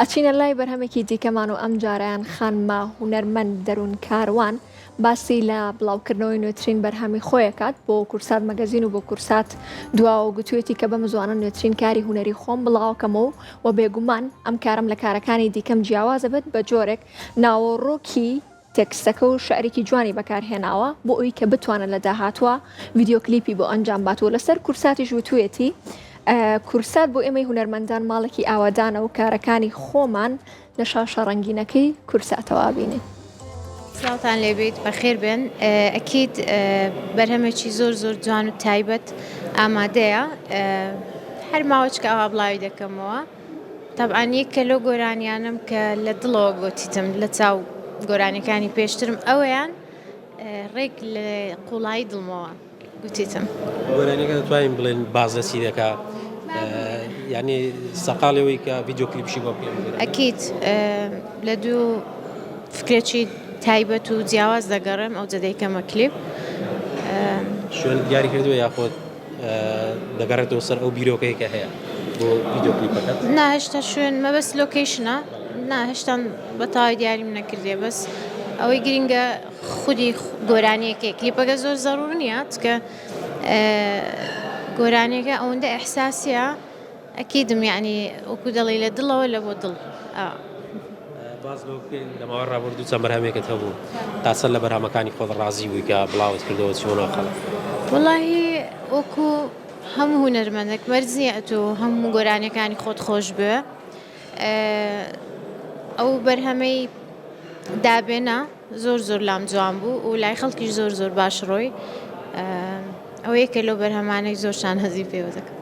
ئەچینە لای بەرهەمێکی دیکەمان و ئەم جارەیان خانمە هونەرمەند دەروون کاروان باسی لە بڵاوکردنەوەی نوێترین بەرهەمی خۆیەکات بۆ کورسات مەگەزین و بۆ کورسات دواوە گوتوێتی کە بەم زوانە نوێترین کاری هونەری خۆم بڵاوکەمەوە و بێگومان ئەم کارم لە کارەکانی دیکەم جیاوازە بێت بە جۆرێک ناوەڕۆکی تێکستەکە و شعرێکی جوانی بەکارهێناوە بۆ ئەوی کە بتوانە لە داهاتوە ڤیدیۆ کلیپی بۆ ئەنجام باتەوە لەسەر کورساتیش وتوێتی کورسات بۆ ئێمەی هونەرمەندان ماڵێکی ئاوادانە و کارەکانی خۆمان لە شاشە ڕەنگینەکەی کورساتەوە بینێ. سڵاوتان لێبێت بەخێر بن ئەکید بەرهەمێکی زۆر جوان و تایبەت ئامادەیە هەر ماوەچکە ئەوە بڵاوی دەکەمەوە تەبعاً یەک کە لەو گۆرانیانم کە لە دڵەوە گۆتیتم لە چاو گۆرانیەکانی پێشترم ئەوەیان ڕێک لە قوڵایی دڵمەوە گوتیتم. گۆرانیەکە دەتوانین بڵێن بازرسی دەکا یعنی سەقاڵەوەی کە ڤیدیۆ کلیپشی بۆ پێ ئەکید لە دوو فکرێکی تایبەت و جیاواز دەگەڕێم ئەو جەدەیکەمە کلیپ شوێن دیاری کردووە یاخۆت دەگەڕێتەوە سەر ئەو بیرۆکەی کە هەیە بۆ ڤیدیۆ کلیپەکەت؟ نا هێشتا شوێن مەبەست لۆکیشنە نا هێشتان بەتەواوی دیاریم نەکردێ بەس ئەوەی گرنگە خودی گۆرانیەکەی کلیپەکە زۆر زەڕور نییە چکە گۆرانیەکە ئەوەندە ئەحساسیە ئەکیدم یعنی وەکو دەڵێ لە دڵەوە لە بۆ دڵ باز لە ماوە ڕابردوو چەند بەرهەمێکت هەبوو تا چەند لە بەرهەمەکانی خۆت ڕازی بووی کە بڵاوت کردەوە چۆنە خەڵک؟ وەڵاهی وەکو هەموو هونەرمەندێک مەرجە ئەتۆ هەموو گۆرانیەکانی خۆت خۆش بوێ ئەو بەرهەمەی دابێنە زۆر لام جوان بوو و لای خەڵکیش زۆر باش ڕۆی ئەوە یەکێ لەو بەرهەمانەی زۆرشان هەزی پێوە دەکەم.